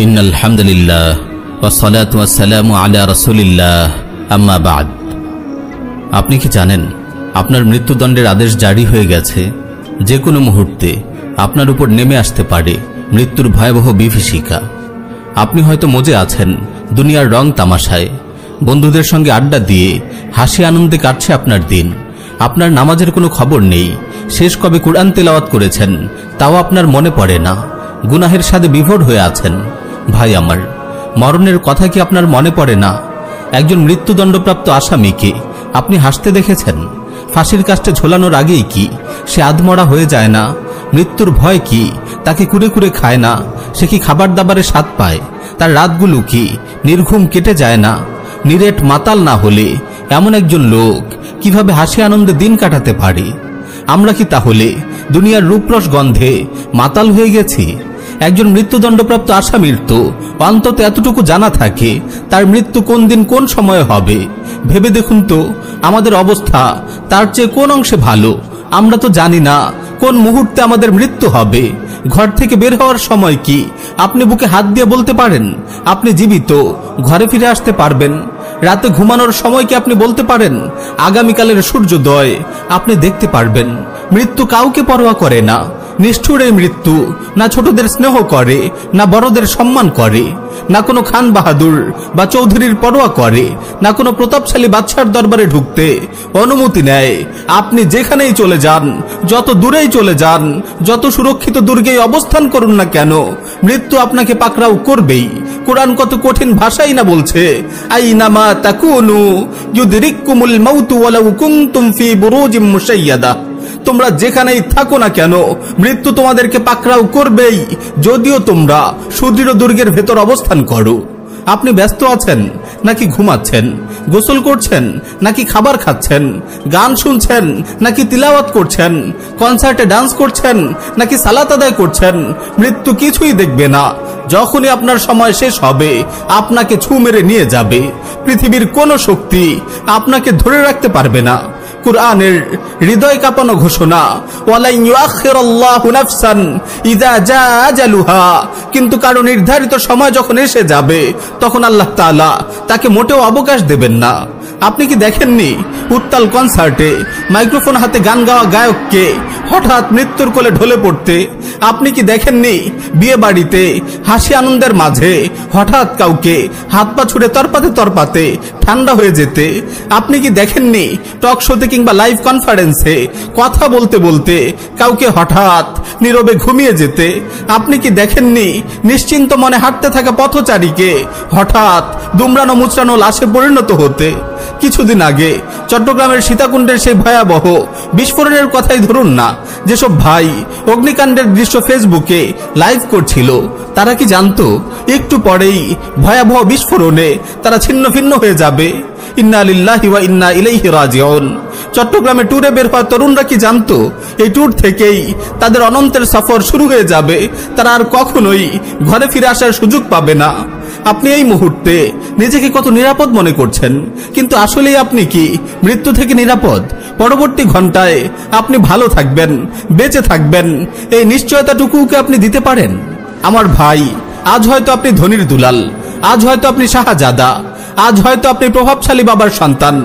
ইন্নাল হামদুলিল্লাহ ওয়াসসালাতু ওয়াসসালামু আলা রাসূলিল্লাহ আম্মা বাদ। আপনি কি জানেন আপনার মৃত্যুদণ্ডের আদেশ জারি হয়ে গেছে? যে কোনো মুহূর্তে আপনার উপর নেমে আসতে পারে মৃত্যুর ভয়াবহ বিভীষিকা। আপনি হয়তো মজে আছেন দুনিয়ার রং তামাশায়, বন্ধুদের সঙ্গে আড্ডা দিয়ে হাসি আনন্দে কাটছে আপনার দিন। আপনার নামাজের কোনো খবর নেই, শেষ কবে কুরআন তেলাওয়াত করেছেন তাও আপনার মনে পড়ে না, গুনাহের সাথে বিভোর হয়ে আছেন। ভাই আমার, মরণের কথা কি আপনার মনে পড়ে না? একজন মৃত্যুদণ্ডপ্রাপ্ত আসামিকে আপনি হাসতে দেখেছেন? ফাঁসির কাস্টে ঝোলানোর আগেই কি সে আধমরা হয়ে যায় না? মৃত্যুর ভয় কি তাকে কুড়ে কুড়ে খায় না? সে কি খাবার দাবারে স্বাদ পায়? তার রাতগুলো কি নির্ঘুম কেটে যায় না? নিরেট মাতাল না হলে এমন একজন লোক কিভাবে হাসি আনন্দে দিন কাটাতে পারে? আমরা কি তাহলে দুনিয়ার রূপরস গন্ধে মাতাল হয়ে গেছি? একজন মৃত্যুদণ্ডপ্রাপ্ত আসামির তো অন্তত এতটুকু জানা থাকে তার মৃত্যু কোন দিন কোন সময়ে হবে। ভেবে দেখুন তো আমাদের অবস্থা তার চেয়ে কোন অংশে ভালো? আমরা তো জানি না কোন মুহূর্তে আমাদের মৃত্যু হবে। ঘর থেকে বের হওয়ার সময় কি আপনি বুকে হাত দিয়ে বলতে পারেন আপনি জীবিত, ঘরে ফিরে আসতে পারবেন? রাতে ঘুমানোর সময় কি আপনি বলতে পারেন আগামীকালের সূর্যোদয় আপনি দেখতে পারবেন? মৃত্যু কাউকে পরোয়া করে না। নিষ্ঠুর এই মৃত্যু না ছোটদের স্নেহ করে, না বড়দের সম্মান করে, না কোনো খান বাহাদুর বা চৌধুরীর পরোয়া করে, না কোনো প্রতাপশালী বাদশার দরবারে ঢুকতে অনুমতি নেয়। আপনি যেখানেই চলে যান, যত দূরেই চলে যান, যত সুরক্ষিত দুর্গেই অবস্থান করুন না কেন, মৃত্যু আপনাকে পাকড়াও করবেই। কোরআন কত কঠিন ভাষাই না বলছে, আইনামা তাকুনু ইউদরিকুমুল মাউতু ওয়ালাউ কুনতুম ফি বুরুজিম মুশাইয়াদা। তোমরা যেখানেই থাকো না কেন মৃত্যু তোমাদেরকে পাকড়াও করবেই, যদিও তোমরা সুদৃঢ় দুর্গের ভেতর অবস্থান করো। আপনি ব্যস্ত আছেন নাকি ঘুমাচ্ছেন? গোসল করছেন নাকি খাবার খাচ্ছেন? গান শুনছেন নাকি তিলাওয়াত করছেন? কনসার্টে ডান্স করছেন নাকি সালাত আদায় করছেন? মৃত্যু কিছুই দেখবে না। যখনই আপনার সময় শেষ হবে আপনাকে ছু মেরে নিয়ে যাবে। পৃথিবীর কোনো শক্তি আপনাকে ধরে রাখতে পারবে না। কুরআনের হৃদয় কাঁপানো ঘোষণা, ওয়ালাই ইউআখিরুল্লাহু নাফসান ইযা জাআ আজালুহা। কিন্তু কারো নির্ধারিত সময় যখন এসে যাবে তখন আল্লাহ তাআলা তাকে মোটেও অবকাশ দেবেন না। আপনি কি দেখেননি উত্তাল কনসার্টে মাইক্রোফোন হাতে গান গাওয়া গায়ককে হঠাৎ মৃত্যুর কোলে ঢলে পড়তে? আপনি কি দেখেননি বিয়ে বাড়িতে হাসি আনন্দের মাঝে হঠাৎ কাউকে হাত পা ছুড়ে তরপাতে তরপাতে ঠান্ডা হয়ে যেতে? আপনি কি দেখেননি টক শোতে কিংবা লাইভ কনফারেন্সে কথা বলতে বলতে কাউকে হঠাৎ নীরবে ঘুমিয়ে যেতে? আপনি কি দেখেননি নিশ্চিন্ত মনে হাঁটতে থাকা পথচারীকে হঠাৎ দুমড়ানো মুচড়ানো লাশে পরিণত হতে? কিছুদিন আগে চট্টগ্রামের সীতাকুণ্ডের সেই ভয়াবহ বিস্ফোরণের কথাই ধরুন না। যেসব ভাই অগ্নিকাণ্ডের দৃশ্য ফেসবুকে লাইভ করছিল তারা কি জানতো একটু পরেই ভয়াবহ বিস্ফোরণে তারা ছিন্ন ভিন্ন হয়ে যাবে? ইন্না লিল্লাহি ওয়া ইন্না ইলাইহি রাজিউন। চট্টগ্রামে ট্যুরে বের হওয়া তরুণরা কি জানতো এই ট্যুর থেকেই তাদের অনন্তের সফর শুরু হয়ে যাবে? তারা আর কখনোই ঘরে ফিরে আসার সুযোগ পাবে না। আপনি এই মুহূর্তে নিজেকে কত নিরাপদ মনে করছেন, কিন্তু আসলেই আপনি কি মৃত্যু থেকে নিরাপদ? পরবর্তী ঘন্টায় আপনি ভালো থাকবেন, বেঁচে থাকবেন, এই নিশ্চয়তাটুকুকে আপনি দিতে পারেন? আমার ভাই, আজ হয়তো আপনি ধনীর দুলাল, আজ হয়তো আপনি শাহজাদা, আজ হয়তো আপনি প্রভাবশালী বাবার সন্তান,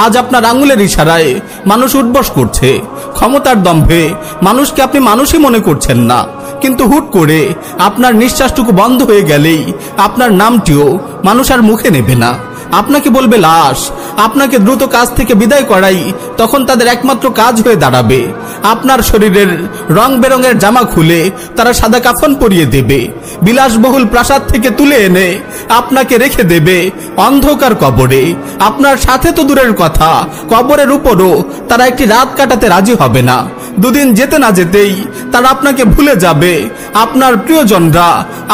আজ আপনার আঙুলের ইশারায় মানুষ উঠবস করছে, ক্ষমতার দম্ভে মানুষকে আপনি মানুষই মনে করছেন না। কিন্তু হুট করে আপনার নিঃশ্বাসটুকু বন্ধ হয়ে গেলেই আপনার নামটিও মানুষ আর মুখে নেবে না, আপনাকে বলবে লাশ। আপনাকে দ্রুত কাজ থেকে বিদায় করাই তখন তাদের একমাত্র কাজ হয়ে দাঁড়াবে। আপনার শরীরের রং বেরঙের জামা খুলে তারা সাদা কাফন পরিয়ে দেবে, বিলাসবহুল প্রাসাদ থেকে তুলে এনে আপনাকে রেখে দেবে অন্ধকার কবরে। আপনার সাথে তো দূরের কথা, কবরের উপরও তারা একটি রাত কাটাতে রাজি হবে না। দুদিন যেতে না যেতেই তারা আপনাকে ভুলে যাবে। আপনার প্রিয়জনরা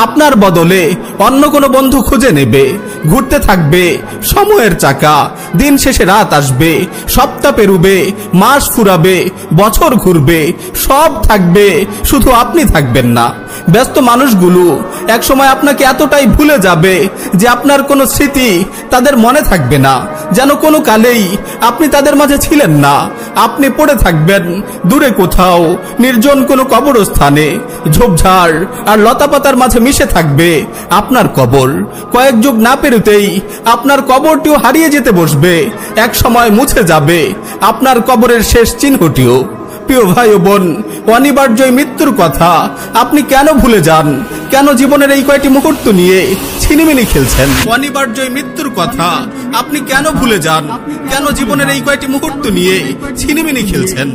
আপনার বদলে অন্য কোনো বন্ধু খুঁজে নেবে। ঘুরতে থাকবে সময়ের চাকা, দিন শেষে রাত আসবে, সপ্তাহ পেরুবে, মাস ফুরাবে, বছর ঘুরবে, সব থাকবে, শুধু আপনি থাকবেন না। ব্যস্ত মানুষগুলো একসময় আপনাকে এতটাই ভুলে যাবে যে আপনার কোনো স্মৃতি তাদের মনে থাকবে না, যেন কোনো কালেই আপনি তাদের মাঝে ছিলেন না। আপনি পড়ে থাকবেন দূরে কোথাও নির্জন কোনো কবরস্থানে, ঝোপঝাড় আর লতাপাতার মাঝে মিশে থাকবে আপনার কবর। কয়েক যুগ না পেরোতেই আপনার কবরটিও হারিয়ে যেতে বসবে, এক সময় মুছে যাবে আপনার কবরের শেষ চিহ্নটিও। প্রিয় ভাই ও বোন, অনিবার্য মৃত্যুর কথা আপনি কেন ভুলে যান? কেন জীবনের এই কয়টি মুহূর্ত নিয়ে ছিনিমিনি খেলছেন? অনিবার্য মৃত্যুর কথা আপনি কেন ভুলে যান? কেন জীবনের এই কয়টি মুহূর্ত নিয়ে ছিনিমিনি খেলছেন?